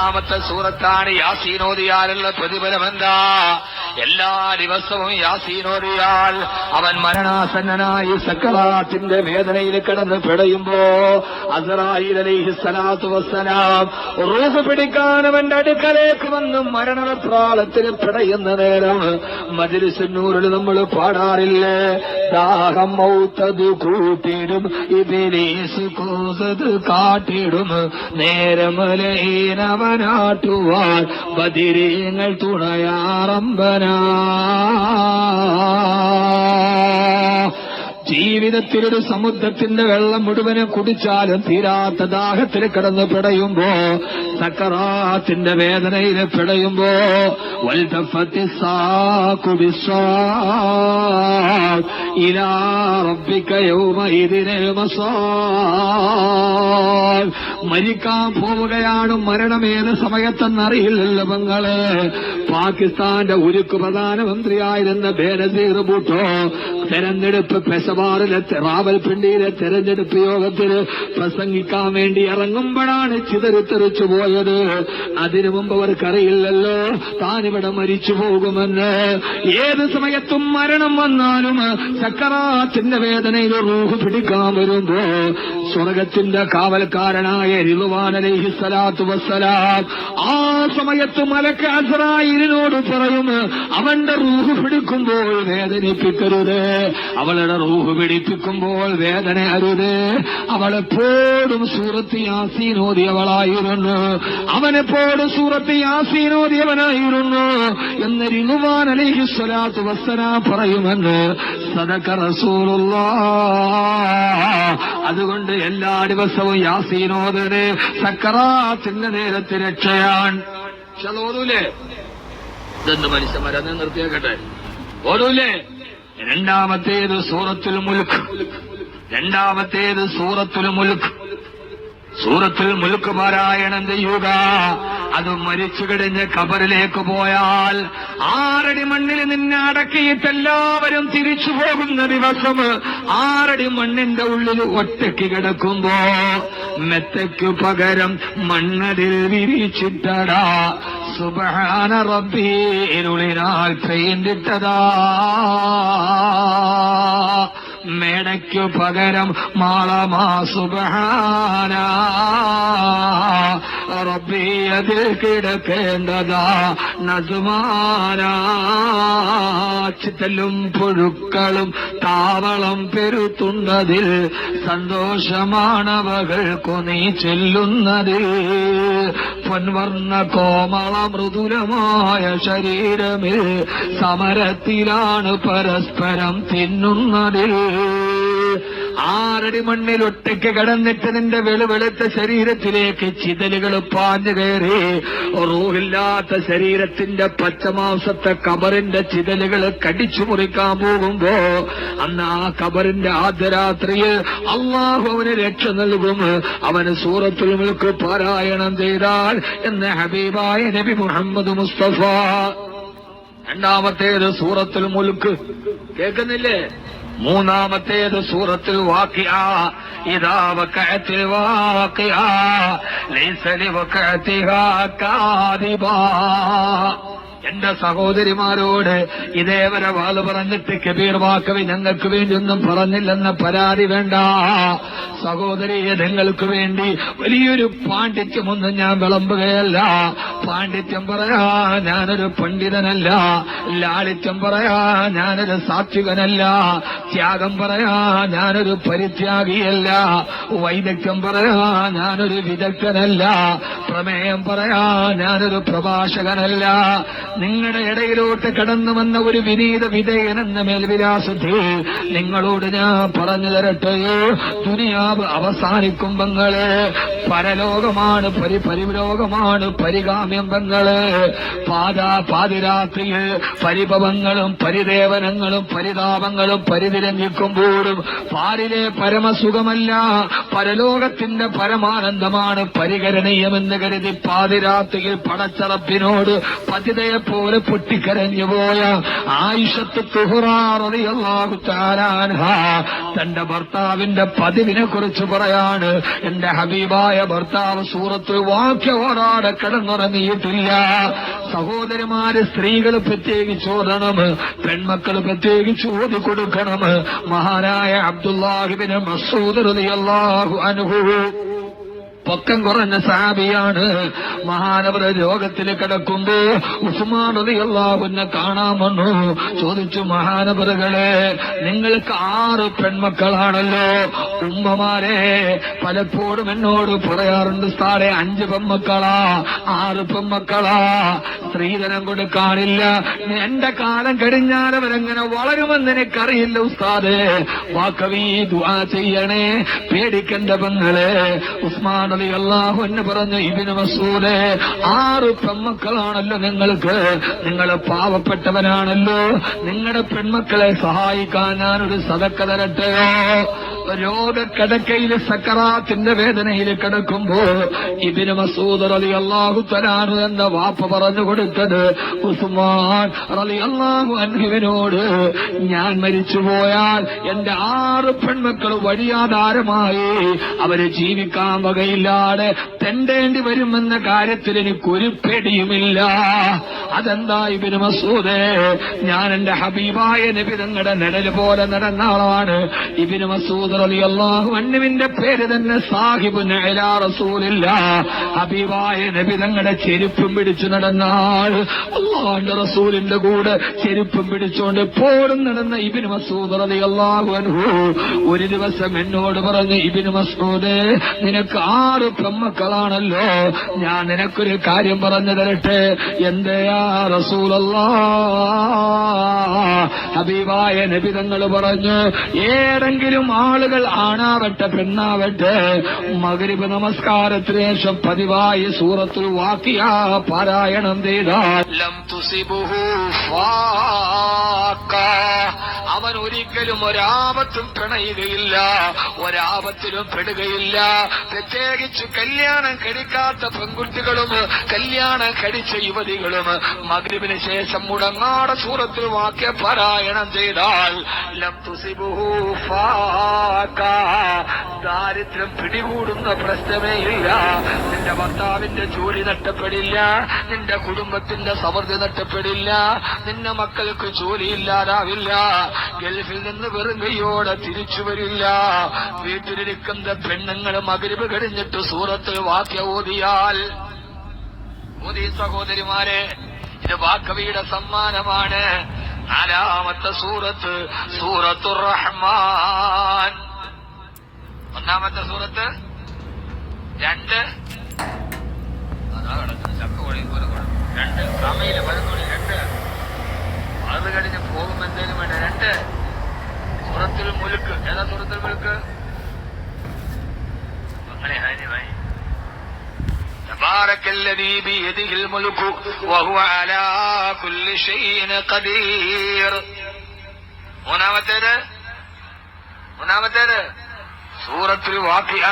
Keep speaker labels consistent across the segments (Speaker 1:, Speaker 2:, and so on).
Speaker 1: മൂന്നാമത്തെ സൂറത്താണ് യാസീൻ ഓതിയാലുള്ള പ്രതിഫലം എന്താ? എല്ലാ ദിവസവും യാസീൻ ഓതിയാൽ അവൻ മരണാസന്നനായി സക്കറാത്തിന്റെ വേദനയിൽ കിടന്ന് പിടയുമ്പോ അസ്റായീൽ അലൈഹിസ്സലാത്തു വസ്സലാം റൂഹ് പിടിക്കാൻ അവന്റെ അടുക്കലേക്ക് വന്ന് മരണപ്രാളത്തിൽ പിടയുന്ന നേരം മജ്‌ലിസുൻ നൂറിൽ നമ്മൾ പാടാറില്ലേ? ദാഹം മൗത്തത് കൂട്ടിടും ഇബ്ലീസ് കൂസത് കാട്ടിടും നേരമലയിനവനാട്ടുവാൻ ബദിരീങ്ങൾ തുണയാറമ്പനാ. ജീവിതത്തിലൊരു സമുദ്രത്തിന്റെ വെള്ളം മുഴുവനും കുടിച്ചാലും തീരാത്ത ദാഹത്തിൽ കിടന്ന് പിടയുമ്പോ, സക്കറാത്തിന്റെ വേദനയിൽ പിടയുമ്പോ, ഇലാ റബ്ബിക യൗമഇദിനിൽ മസാർ. മരിക്കാൻ പോവുകയാണ്, മരണമേത് സമയത്തെന്നറിയില്ലല്ലോ പെങ്ങളെ. പാകിസ്ഥാന്റെ ഉരുക്ക് പ്രധാനമന്ത്രിയായിരുന്ന ബേനസീർ ഭൂട്ടോ തെരഞ്ഞെടുപ്പ് പെഷവാറിലെ റാവൽപിണ്ടിയിലെ തെരഞ്ഞെടുപ്പ് യോഗത്തിന് പ്രസംഗിക്കാൻ വേണ്ടി ഇറങ്ങുമ്പോഴാണ് ചിതറിത്തെറിച്ചു പോയത്. അതിനു മുമ്പ് അവർക്കറിയില്ലല്ലോ താനിവിടെ മരിച്ചു പോകുമെന്ന്. ഏത് സമയത്തും മരണം വന്നാലും സക്കറാത്തിന്റെ വേദനയിൽ റൂഹ് പിടിക്കാൻ വരുമ്പോ സ്വർഗത്തിന്റെ കാവൽക്കാരനായ റിദ്വാൻ അലൈഹിസ്സലാത്തു വസ്സലാം ആ സമയത്ത് മലക്ക് അസ്റായീലിനോട് പറയും, അവന്റെ റൂഹ് പിടിക്കുമ്പോൾ വേദനിപ്പിക്കരുത്, അവളുടെ റൂഹ് പിടിപ്പിക്കുമ്പോൾ വേദന അരുത്. അവളെപ്പോഴും സൂറത്ത് യാസീൻ ഓതിയവളായിരുന്നു, അവനെപ്പോഴും സൂറത്ത് യാസീൻ ഓതിയവനായിരുന്നു എന്ന് റിദ്വാൻ അലൈഹിസ്സലാത്തു വസ്സലാം പറയുമെന്ന് സദഖ റസൂലുള്ളാഹ്. അതുകൊണ്ട് എല്ലാ ദിവസവും യാസീൻ ഓതന് സക്കറാത്തിന്റെ നേരത്ത് രക്ഷയാണ്. ഓതൂലേ? ഇതെന്ന് മനുഷ്യന്മാരന്ന് നിർത്തിയാക്കട്ടെ, ഓതൂലേ? രണ്ടാമത്തേത് സൂറത്തുൽ മുൽക്ക്. രണ്ടാമത്തേത് സൂറത്തുൽ മുൽക്ക്. സൂറത്തുൽ മുൽക്ക് പാരായണം ചെയ്യുക. അത് മരിച്ചു കഴിഞ്ഞ് ഖബറിലേക്ക് പോയാൽ 6 അടി മണ്ണിൽ നിന്നെ അടക്കിയിട്ട് എല്ലാവരും തിരിച്ചു പോകുന്ന ദിവസം 6 അടി മണ്ണിന്റെ ഉള്ളിൽ ഒറ്റയ്ക്ക് കിടക്കുമ്പോ മെത്തയ്ക്കു പകരം മണ്ണതിൽ വിരിച്ചിട്ടടാ സുബ്ഹാന റബ്ബി ഇരുളിനാൽ പെയിന്റിട്ടതാ. മേടയ്ക്കു പകരം മാളമാ സുബ്ഹാന റബ്ബി അതിൽ കിടക്കേണ്ടതാ നസുമാനാ. ചിത്തലും പുഴുക്കളും താവളം പെരുത്തുന്നതിൽ സന്തോഷമാണവകൾക്കു നീ ചെല്ലുന്നതിൽ. പൊൻവർണ്ണ കോമള മൃദുലമായ ശരീരമിൽ സമരത്തിലാണ് പരസ്പരം തിന്നുന്നതിൽ. 6 അടി മണ്ണിൽ ഒറ്റയ്ക്ക് കിടന്നിട്ട് നിന്റെ വെളുവെളുത്ത ശരീരത്തിലേക്ക് ചിതലുകൾ പാഞ്ഞു കയറി റൂഹില്ലാത്ത ശരീരത്തിന്റെ പച്ചമാംസത്തെ ഖബറിന്റെ ചിതലുകൾ കടിച്ചു മുറിക്കാൻ പോകുമ്പോ അന്ന് ആ ഖബറിന്റെ ആദ്യ രാത്രിയിൽ അള്ളാഹു അവന് രക്ഷ നൽകും. അവന് സൂറത്തുൽ മുൽക്ക് പാരായണം ചെയ്താൽ എന്ന് ഹബീബായ നബി മുഹമ്മദ് മുസ്തഫ. രണ്ടാമത്തേത് സൂറത്തുൽ മുൽക്ക്, കേൾക്കുന്നില്ലേ? മൂന്നാമത്തേത് സൂറത്തുൽ വാഖിഅ. ഇദാ വഖഅത്തിൽ വാഖിഅ ലൈസ ലിവഖഅതിഹാ കാദിബാ. എന്റെ സഹോദരിമാരോട് ഇതേവരെ വാള് പറഞ്ഞിട്ട് കബീർ വാക്കവി ഞങ്ങൾക്ക് വേണ്ടി ഒന്നും പറഞ്ഞില്ലെന്ന പരാതി വേണ്ട. സഹോദരിയെ നിങ്ങൾക്ക് വേണ്ടി വലിയൊരു പാണ്ഡിത്യമൊന്നും ഞാൻ വിളമ്പുകയല്ല. പാണ്ഡിത്യം പറയാ ഞാനൊരു പണ്ഡിതനല്ല, ലാളിത്യം പറയാ ഞാനൊരു സാത്വികനല്ല, ത്യാഗം പറയാ ഞാനൊരു പരിത്യാഗിയല്ല, വൈദഗ്ധ്യം പറയാ ഞാനൊരു വിദഗ്ധനല്ല, പ്രമേയം പറയാ ഞാനൊരു പ്രഭാഷകനല്ല. നിങ്ങളുടെ ഇടയിലോട്ട് കടന്നു വന്ന ഒരു വിനീത വിധേയൻ എന്ന മേൽവിലാസത്തിൽ നിങ്ങളോട് ഞാൻ പറഞ്ഞു തരട്ടെയോ, ദുനിയാവ് അവസാനിക്കും പെങ്ങളെ. പരലോകമാണ് പരിലോകമാണ് പരിഗാമ്യം പെങ്ങളെ. പാതിരാത്രിയിൽ പരിഭവങ്ങളും പരിദേവനങ്ങളും പരിതാപങ്ങളും പരിതിരഞ്ഞിക്കുമ്പോഴും പാരിലെ പരമസുഖമല്ല, പരലോകത്തിന്റെ പരമാനന്ദമാണ് പരികരണീയമെന്ന് കരുതി പാതിരാത്രിയിൽ പടച്ചറപ്പിനോട് പതിതയെ പോലെ പൊട്ടിക്കരഞ്ഞുപോയ ആയിഷത്ത് തുഹ്റാ റളിയല്ലാഹു തആല അൻഹാ തന്റെ ഭർത്താവിന്റെ പതിവിനെ കുറിച്ച് പറയാണ്. എന്റെ ഹബീബായ ഹബീബായ ഭർത്താവ് സൂറത്തുൽ വാഖിഅ ഓടാതെ കിടന്നുറങ്ങിയിട്ടില്ല. സഹോദരിമാര്, സ്ത്രീകൾ പ്രത്യേകിച്ച് ഓതണം, പെൺമക്കൾ പ്രത്യേകിച്ച് ഓതി കൊടുക്കണം. മഹാനായ അബ്ദുല്ലാഹ് ഇബ്നു മസ്ഊദ് റളിയല്ലാഹു അൻഹു പൊക്കം കുറഞ്ഞ സഹാബിയാണ്. മഹാനവർ രോഗത്തിൽ കിടക്കുമ്പോ ഉസ്മാൻ റളിയല്ലാഹു അൻഹു കാണാൻ വന്നു. ചോദിച്ചു, മഹാനവറുകളെ, നിങ്ങൾക്ക് 6 പെൺമക്കളാണല്ലോ. ഉമ്മമാരെ പലപ്പോഴും എന്നോട് പറയാറുണ്ട്, ഉസ്താദേ 5 പെൺമക്കളാ, 6 പെൺമക്കളാ, സ്ത്രീധനം കൊടുക്കാനില്ല, എന്റെ കാലം കഴിഞ്ഞാലവരെങ്ങനെ വളരുമെന്ന് എനിക്കറിയില്ല ഉസ്താദേ, വാക്കവി ദുആ ചെയ്യണേ, പേടിക്കണ്ട പെങ്ങളെ. ഉസ്മാൻ റളിയല്ലാഹു അൻഹു പറഞ്ഞു, ഇബ്നു മസ്ഊദ്, 6 പെൺമക്കളാണല്ലോ നിങ്ങൾക്ക്, നിങ്ങൾ പാവപ്പെട്ടവനാണല്ലോ, നിങ്ങളുടെ പെൺമക്കളെ സഹായിക്കാൻ ഞാനൊരു സദക്ക തരട്ടെയോ? രോഗക്കിടക്കയിൽ സക്കറാത്തിന്റെ വേദനയിൽ കിടക്കുമ്പോ ഇബ്നു മസ്ഊദ് റളിയല്ലാഹു തആല എന്ന വാപ്പ പറഞ്ഞു കൊടുത്തത്, ഉസ്മാൻ റളിയല്ലാഹു അൻഹുവിനോട്, ഞാൻ മരിച്ചുപോയാൽ എന്റെ 6 പെൺമക്കൾ വഴിയാധാരമായി അവര് ജീവിക്കാൻ വകയില്ലാതെ തെണ്ടേണ്ടി വരുമെന്ന കാര്യത്തിൽ എനിക്കൊരു പേടിയുമില്ല. അതെന്താ ഇബ്നു മസ്ഊദ്, ഞാൻ എന്റെ ഹബീബായ നബി തങ്ങളുടെ നിഴല് പോലെ നടന്ന ആളാണ്. ഇബ്നു മസ്ഊദ് റളിയല്ലാഹു അൻഹുവിന്റെ പേര് തന്നെ സാഹിബുൻ ഇലാ റസൂലില്ലാഹ്, ഹബീബായ നബി തങ്ങളുടെ ചെരുപ്പും പിടിച്ചു നടന്ന ആൾ. അല്ലാഹുവിന്റെ റസൂലിന്റെ കൂടെ ചെരുപ്പും പിടിച്ചുകൊണ്ട് എപ്പോഴും നടന്ന ഇബ്നു മസ്ഊദ് റളിയല്ലാഹു അൻഹു ഒരു ദിവസം എന്നോട് പറഞ്ഞു, ഇബ്നു മസ്ഊദ്, നിനക്ക് 6 പെൺമക്കളാണല്ലോ, ഞാൻ നിനക്കൊരു കാര്യം പറഞ്ഞു തരട്ടെ. എന്തയാ റസൂലല്ലാഹ്? ഹബീബായ നബി തങ്ങൾ പറഞ്ഞു, ഏതെങ്കിലും ആളുകൾ ആണാവട്ടെ പെണ്ണാവട്ടെ മഗ്രിബ് നമസ്കാരത്തിന് ശേഷം പതിവായി സൂറത്തുൽ വാഖിഅ പാരായണം ചെയ്താൽ ലം തുസിബുഹു ഫാഖ, അവൻ ഒരിക്കലും ഒരാപത്തും പിണയുകയില്ല, ഒരാപത്തിലും പെടുകയില്ല. പ്രത്യേകിച്ച് കല്യാണം കഴിക്കാത്ത പെൺകുട്ടികളും കല്യാണം കഴിച്ച യുവതികളും മഗ്രിബിന് ശേഷം മുടങ്ങാതെ സൂറത്തുൽ വാഖിഅ പാരായണം ചെയ്താൽ ലം തുസിബുഹു ഫാഖ, ദാരിദ്ര്യം പിടികൂടുന്ന പ്രശ്നമേ ഇല്ല. നിന്റെ ഭർത്താവിന്റെ ജോലി നഷ്ടപ്പെടില്ല, നിന്റെ കുടുംബത്തിന്റെ സമൃദ്ധി നഷ്ടപ്പെടില്ല, നിന്റെ മക്കൾക്ക് ജോലിയില്ലാതാവില്ല, ഗൾഫിൽ നിന്ന് വെറും കൈയോടെ തിരിച്ചു വരില്ല. വീട്ടിലിരിക്കുന്ന പെണ്ണുങ്ങൾ മഗ്രിബ് കഴിഞ്ഞിട്ട് സൂറത്തുൽ വാഖിഅ ഓതിയാൽ, ഓതി സഹോദരിമാരെ, ഇത് വാക്കവിയുടെ സമ്മാനമാണ്. 4ാമത്തെ സൂറത്ത് സൂറത്തുർ റഹ്മാൻ. 1ാമത്തെ സൂറത്ത് 2 സമയില് 2 അത് കഴിഞ്ഞ് പോകും എന്തേലും വേണ്ട. 2 സൂറത്തുൽ മുൽക്ക്. ഏതാ സൂറത്തുൽ മുൽക്ക്? അങ്ങനെ ഹാനിമായി തബാറക്കല്ലദീ ബിയദിഹിൽ മുൽക്കു വഹുവ അലാ കുല്ലി ഷൈഇൻ ഖദീർ. മൂന്നാമത്തേത് സൂറത്തുൽ വാഖിഅ.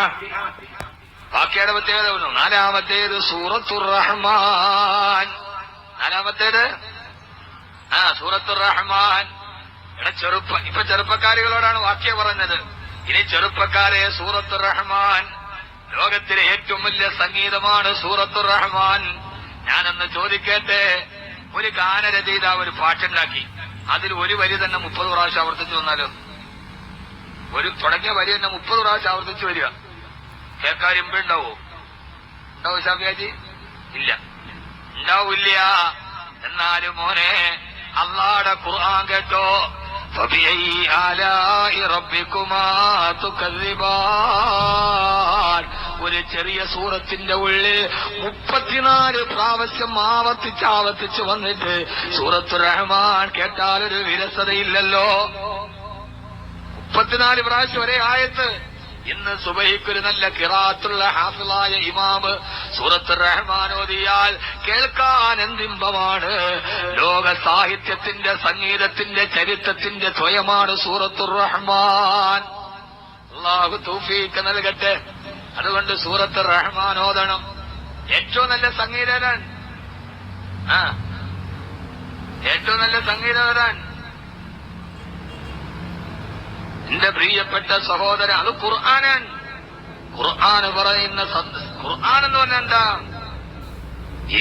Speaker 1: വാഖിഅയുടെ പ്രത്യേകത. 4ാമത്തേത് സൂറത്തുർ റഹ്മാൻ. 4ാമത്തേത് സൂറത്തുർ റഹ്മാൻ. ഇപ്പൊ ചെറുപ്പക്കാരികളോടാണ് വാഖിഅ പറഞ്ഞത്. ഇനി ചെറുപ്പക്കാരെ, സൂറത്തുർ റഹ്മാൻ ലോകത്തിലെ ഏറ്റവും വലിയ സംഗീതമാണ് സൂറത്തുർ റഹ്മാൻ. ഞാനൊന്ന് ചോദിക്കട്ടെ, ഒരു ഗാനരചയിതാവ് ഒരു പാട്ടുണ്ടാക്കി, അതിൽ ഒരു വരി തന്നെ 30 പ്രാവശ്യം ആവർത്തിച്ചു വന്നാലോ? ഒരു തുടങ്ങിയ വരി തന്നെ 30 പ്രാവശ്യം ആവർത്തിച്ചു വരിക, കേൾക്കാൻ ഇമ്പുണ്ടാവോ? ഉണ്ടാവോ ഷാഫിയാജി? ഇല്ല, ഉണ്ടാവില്ല. എന്നാലും മോനെ, അല്ലാഹുവിന്റെ ഖുർആൻ കേട്ടോ. ഫബിഅയ്യി ആലാഇ റബ്ബികുമാ തുകദ്ദിബാൻ. ഒരു ചെറിയ സൂറത്തിന്റെ ഉള്ളിൽ 34 പ്രാവശ്യം ആവർത്തിച്ച് വന്നിട്ട് സൂറത്തുർ റഹ്മാൻ കേട്ടാൽ ഒരു വിരസതയില്ലല്ലോ. 34 പ്രാവശ്യം ഒരേ ആയത്ത്. ഇന്ന് സുബഹിക്കൊരു നല്ല ഖിറാഅത്തുള്ള ഹാഫിളായ ഇമാമ് സൂറത്തുർ റഹ്മാൻ ഓതിയാൽ കേൾക്കാൻ എന്തിമ്പമാണ്. ലോക സാഹിത്യത്തിന്റെ, സംഗീതത്തിന്റെ, ചരിത്രത്തിന്റെ സ്വയമാണ് സൂറത്തുർ റഹ്മാൻ. അല്ലാഹു തൗഫീഖ് നൽകട്ടെ. അതുകൊണ്ട് സൂറത്തുർ റഹ്മാൻ ഓതണം. ഏറ്റവും നല്ല സംഗീതകൻ, ഏറ്റവും നല്ല സംഗീതകൻ എന്റെ പ്രിയപ്പെട്ട സഹോദരൻ, അത് ഖുർആനാണ്. ഖുർആൻ പറയുന്ന ഖുർആൻ എന്ന് പറഞ്ഞാൽ എന്താ? ഈ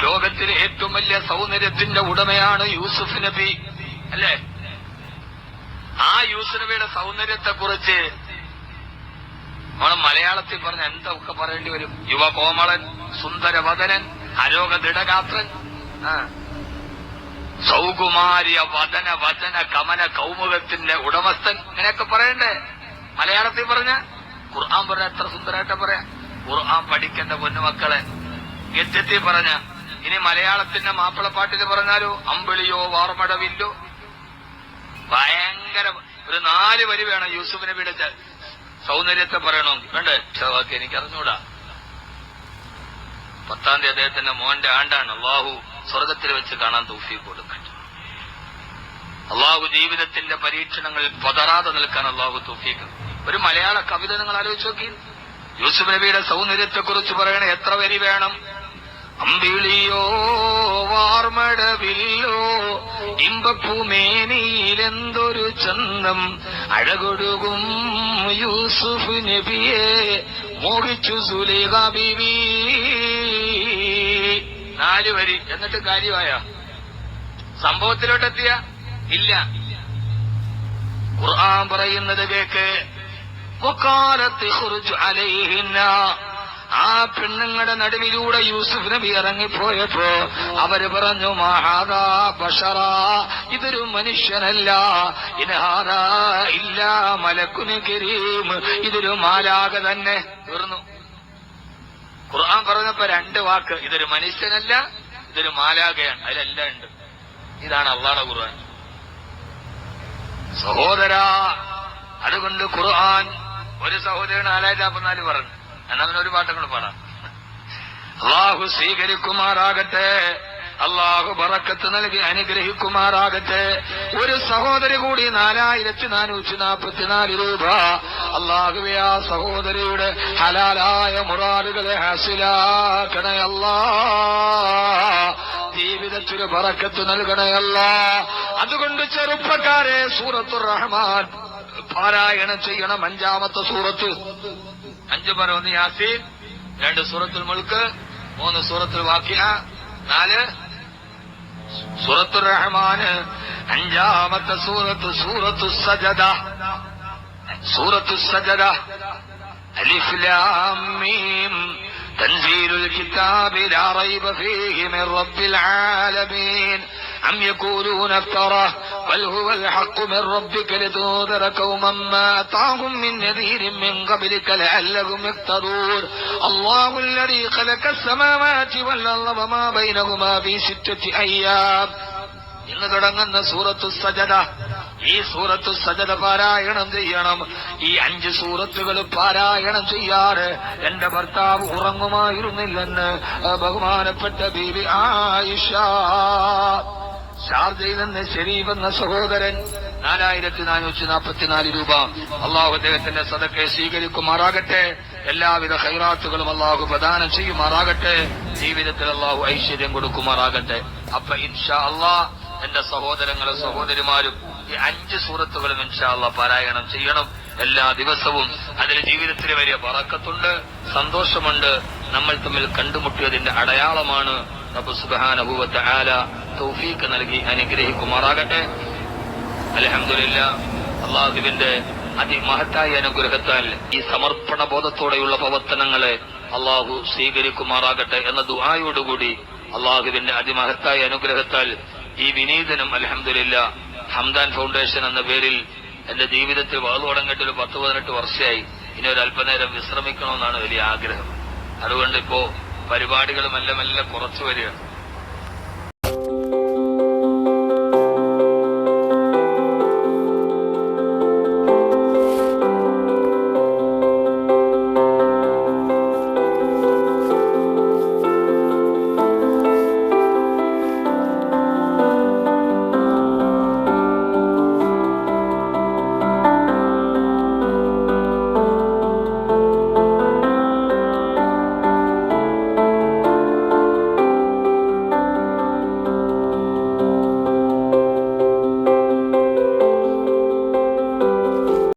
Speaker 1: ലോകത്തിലെ ഏറ്റവും വലിയ സൗന്ദര്യത്തിന്റെ ഉടമയാണ് യൂസുഫ് നബി, അല്ലേ? ആ യൂസുഫ് നബിയുടെ സൗന്ദര്യത്തെ കുറിച്ച് നമ്മൾ മലയാളത്തിൽ പറഞ്ഞ എന്തൊക്കെ പറയേണ്ടി വരും? യുവകോമളൻ, സുന്ദരവദനൻ, അലോക ദൃഢഗാത്രൻ, സൗകുമാര്യ വദന വചന കമന കൗമുഖത്തിന്റെ ഉടമസ്ഥൻ, ഇങ്ങനെയൊക്കെ പറയണ്ടേ? മലയാളത്തിൽ പറഞ്ഞ ഖുർആൻ പറഞ്ഞ എത്ര സുന്ദരമായിട്ട് പറയാം. ഖുർആൻ പഠിക്കേണ്ട പൊന്നുമക്കളെ ഗദ്യത്തിൽ പറഞ്ഞ. ഇനി മലയാളത്തിന്റെ മാപ്പിളപ്പാട്ടിൽ പറഞ്ഞാലോ അമ്പിളിയോ വാർമടവില്ലോ, ഭയങ്കര ഒരു 4 വരി വേണം യൂസുഫ് നബിയുടെ സൗന്ദര്യത്തെ പറയണമെങ്കിൽ. വേണ്ടേ? വാക്ക് എനിക്ക് അറിഞ്ഞൂടാ. 10-ാം തീയതി അദ്ദേഹത്തിന്റെ മോന്റെ ആണ്ടാണ്. അള്ളാഹു സ്വർഗത്തിൽ വെച്ച് കാണാൻ തൗഫീഖ് കൊടുക്കട്ടെ. അള്ളാഹു ജീവിതത്തിന്റെ പരീക്ഷണങ്ങളിൽ പതറാതെ നിൽക്കാൻ അള്ളാഹു തൗഫീഖ്. ഒരു മലയാള കവിത നിങ്ങൾ ആലോചിച്ച് നോക്കി. യൂസുഫ് നബിയുടെ സൗന്ദര്യത്തെ കുറിച്ച് പറയണ എത്ര വരി വേണം? അമ്പിളിയോ വാർമടവില്ലോ ഇമ്പപ്പൂമേനിയിലെന്തൊരു ചന്തം, അഴകൊടുകും യൂസുഫ് നബിയെ മോഹിച്ചു സുലൈഖ ബീവി. 4 വരി. എന്നിട്ട് കാര്യമായ സംഭവത്തിലോട്ടെത്തിയ ഇല്ല. ഖുർആൻ പറയുന്നത് കേക്ക്. വഖാലത്ത് ഖുർജ് അലൈഹിന്ന, ആ പെണ്ണുങ്ങളുടെ നടുവിലൂടെ യൂസുഫ് നബി ഇറങ്ങിപ്പോയപ്പോ അവര് പറഞ്ഞു, മഹാദാ ബശറ, ഇതൊരു മനുഷ്യനല്ല, ഇൻഹാദാ ഇല്ലാ മലക്കുൻ കരീം, ഇതൊരു മാലാഖ തന്നെ. തീർന്നു. ഖുർആൻ പറഞ്ഞപ്പോ 2 വാക്ക്. ഇതൊരു മനുഷ്യനല്ല, ഇതൊരു മാലാഖയാണ്. അതിലെല്ലാം ഉണ്ട്. ഇതാണ് അള്ളാഹുടെ ഖുർആൻ. സഹോദരാ, അതുകൊണ്ട് ഖുർആൻ ഒരു സഹോദരൻ 4054 പറഞ്ഞു. എന്നാ ഒരു പാട്ടും കൂടെ പാടാം. അള്ളാഹു സ്വീകരിക്കുമാറാകട്ടെ, അള്ളാഹു ബറക്കത്ത് നൽകി അനുഗ്രഹിക്കുമാറാകട്ടെ. ഒരു സഹോദരി കൂടി 4444 രൂപ. അള്ളാഹുവേ, ആ സഹോദരിയുടെ ഹലാലായ മുറാദുകളെ ഹാസിലാക്കണയല്ല, ജീവിതത്തിൽ ബറക്കത്ത് നൽകണയല്ല. അതുകൊണ്ട് ചെറുപ്പക്കാരെ, സൂറത്തുർ റഹ്മാൻ പാരായണം ചെയ്യണം. 5-ാമത്തെ സൂറത്ത്. 5 പറ. 1 യാസീൻ, 2 സൂറത്തുൽ മുൽക്ക്, 3 സൂറത്തുൽ വാഖിഅ, 4 സൂറത്തുർ റഹ്മാൻ. 5-ാമത്തെ സൂറത്ത് സൂറത്തുസ് സജദ. സൂറത്തുസ് സജദ. അലിഫ് ലാം മീം തൻസീലുൽ കിതാബി ലാ റൈബ ഫീഹി മിർ റബ്ബിൽ ആലമീൻ. أم يقولون افتراه بل هو الحق من ربك لتنذر قوما ما أطاعهم من نذير من قبلك لعلهم يهتدون. الله الذي خلق السماوات والأرض وما بينهما في 6 أيام. ഇന്ന് തുടങ്ങുന്ന സൂറത്തുസ് സജദ. ഈ സൂറത്തുസ് സജദ പാരായണം ചെയ്യണം. ഈ 5 സൂറത്തുകൾ പാരായണം ചെയ്യാറ് എന്റെ ഭർത്താവ് ഉറങ്ങുമായിരുന്നില്ലെന്ന് ബഹുമാനപ്പെട്ട ബീബി ആയിഷ. ഷാർജയിൽ നിന്ന് ഷരീഫ് എന്ന സഹോദരൻ 4444 രൂപ. അള്ളാഹു അദ്ദേഹത്തിന്റെ സദഖയെ സ്വീകരിക്കുമാറാകട്ടെ. എല്ലാവിധ ഖൈറാത്തുകളും അള്ളാഹു പ്രദാനം ചെയ്യുമാറാകട്ടെ. ജീവിതത്തിൽ അള്ളാഹു ഐശ്വര്യം കൊടുക്കുമാറാകട്ടെ. അപ്പൊ ഇൻഷാ അള്ളാഹ് എന്റെ സഹോദരങ്ങളും സഹോദരിമാരും ഈ 5 സൂറത്തുകളും ഇൻഷാ അള്ളാഹ് പാരായണം ചെയ്യണം എല്ലാ ദിവസവും. അതിൽ ജീവിതത്തിൽ വലിയ ബറക്കത്തുണ്ട്, സന്തോഷമുണ്ട്. നമ്മൾ തമ്മിൽ കണ്ടുമുട്ടിയതിന്റെ അടയാളമാണ്. റബ്ബ് സുബ്ഹാനഹു വ തആല തൗഫീഖ് നൽകി അനുഗ്രഹിക്കുമാറാകട്ടെ. അൽഹംദുലില്ലാഹ്, അള്ളാഹുവിന്റെ അതിമഹത്തായ അനുഗ്രഹത്താൽ ഈ സമർപ്പണ ബോധത്തോടെയുള്ള പ്രവർത്തനങ്ങളെ അള്ളാഹു സ്വീകരിക്കുമാറാകട്ടെ എന്ന ദുആയോടുകൂടി അള്ളാഹുവിന്റെ അതിമഹത്തായ അനുഗ്രഹത്താൽ ഈ വിനീതനും അൽഹംദുലില്ലാഹ് ഹംദാൻ ഫൗണ്ടേഷൻ എന്ന പേരിൽ എന്റെ ജീവിതത്തിൽ വാളു തുടങ്ങിയിട്ട് ഒരു 10-18 വർഷമായി. ഇനി ഒരു അല്പനേരം വിശ്രമിക്കണമെന്നാണ് വലിയ ആഗ്രഹം. അതുകൊണ്ട് ഇപ്പോ പരിപാടികൾ മെല്ലെ മെല്ലെ കുറച്ചു വരികയാണ്.